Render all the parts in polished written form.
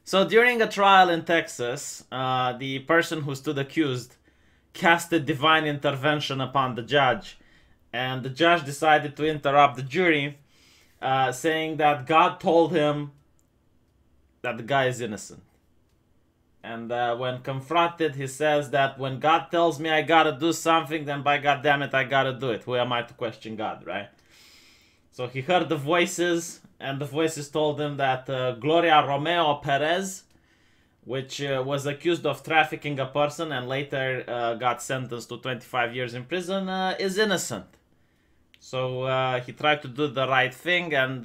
So during a trial in Texas, the person who stood accused casted divine intervention upon the judge, and the judge decided to interrupt the jury, saying that God told him that the guy is innocent. And when confronted, he says that when God tells me I gotta do something, then by God damn it, I gotta do it. Who am I to question God, right? So he heard the voices, and the voices told him that Gloria Romeo Perez, which was accused of trafficking a person and later got sentenced to 25 years in prison, is innocent. So he tried to do the right thing, and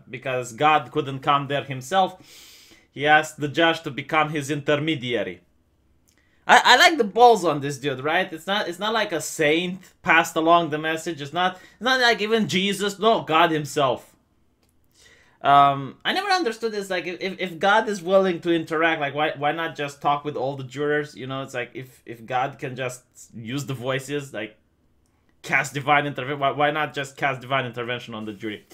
because God couldn't come there himself, he asked the judge to become his intermediary. I like the balls on this dude, right? It's not like a saint passed along the message. It's not like even Jesus. No, God himself. I never understood this. Like, if God is willing to interact, like why not just talk with all the jurors? You know, it's like if God can just use the voices, like cast divine intervention. Why not just cast divine intervention on the jury?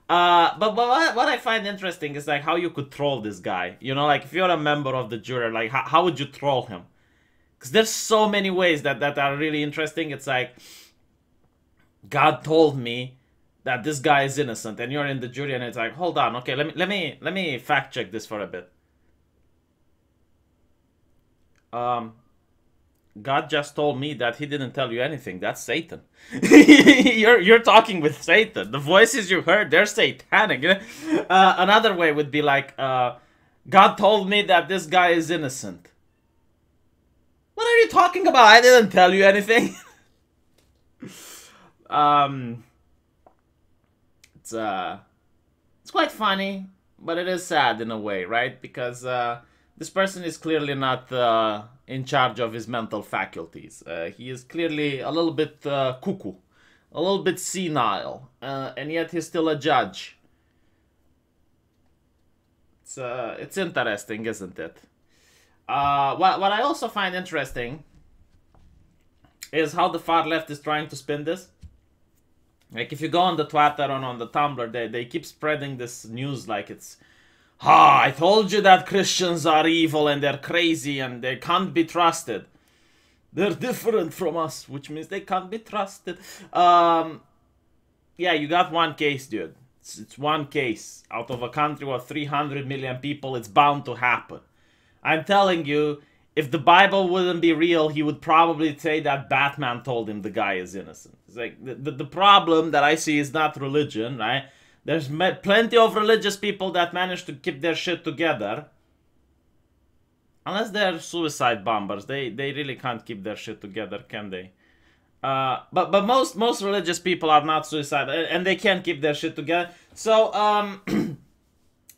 But what I find interesting is like how you could troll this guy. You know, like if you're a member of the jury, like how would you troll him? Because there's so many ways that are really interesting. It's like, God told me that this guy is innocent, and you're in the jury, and it's like, hold on, okay, let me fact check this for a bit. God just told me that he didn't tell you anything. That's Satan. you're talking with Satan. The voices you heard, they're satanic. Another way would be like, God told me that this guy is innocent. What are you talking about? I didn't tell you anything. It's quite funny, but it is sad in a way, right? Because this person is clearly not in charge of his mental faculties. He is clearly a little bit cuckoo, a little bit senile, and yet he's still a judge. It's interesting, isn't it? What I also find interesting is how the far left is trying to spin this. Like, if you go on the Twitter and on the Tumblr, they keep spreading this news like it's, I told you that Christians are evil and they're crazy and they can't be trusted. They're different from us, which means they can't be trusted. Yeah, you got one case, dude. It's one case. Out of a country of 300 million people, it's bound to happen. I'm telling you, if the Bible wouldn't be real, he would probably say that Batman told him the guy is innocent. It's like, the problem that I see is not religion, right? There's plenty of religious people that manage to keep their shit together. Unless they're suicide bombers. They really can't keep their shit together, can they? But most religious people are not suicidal, and they can't keep their shit together. So,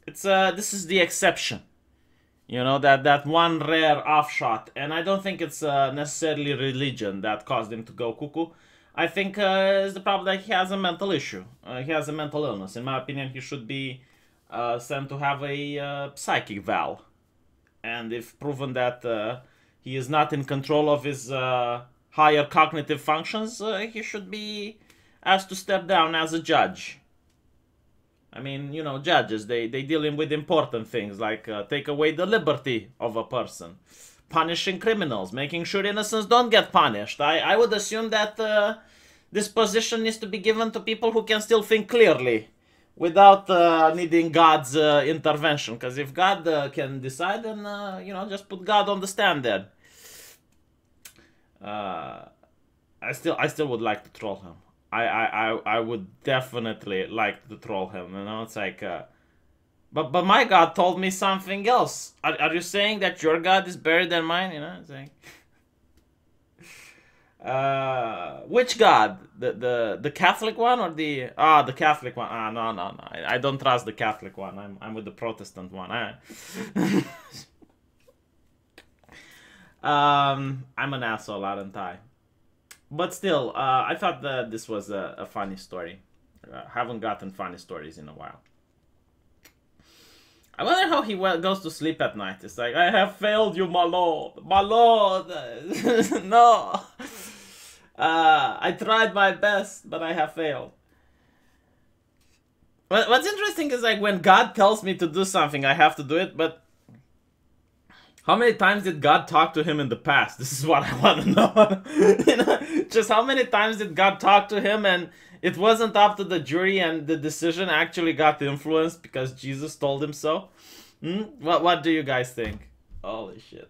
this is the exception. You know, that one rare offshot. And I don't think it's necessarily religion that caused him to go cuckoo. I think it's the problem that he has a mental issue. He has a mental illness. In my opinion, he should be sent to have a psychic eval. And if proven that he is not in control of his higher cognitive functions, he should be asked to step down as a judge. I mean, you know, judges, they deal with important things like take away the liberty of a person, punishing criminals, making sure innocents don't get punished. I would assume that this position needs to be given to people who can still think clearly without needing God's intervention. Because if God can decide, then, you know, just put God on the stand then. I still would like to troll him. I would definitely like to troll him, you know, it's like, but my God told me something else. Are you saying that your God is better than mine, you know, it's like, which God? The Catholic one or the Catholic one? No, I don't trust the Catholic one, I'm with the Protestant one. I'm an asshole, aren't I? But still, I thought that this was a funny story. Haven't gotten funny stories in a while. I wonder how he goes to sleep at night. It's like, I have failed you, my lord. My lord. No. I tried my best, but I have failed. What's interesting is like when God tells me to do something, I have to do it. But How many times did God talk to him in the past? This is what I want to know. You know, just how many times did God talk to him and it wasn't up to the jury and the decision actually got influenced because Jesus told him so? What do you guys think? Holy shit.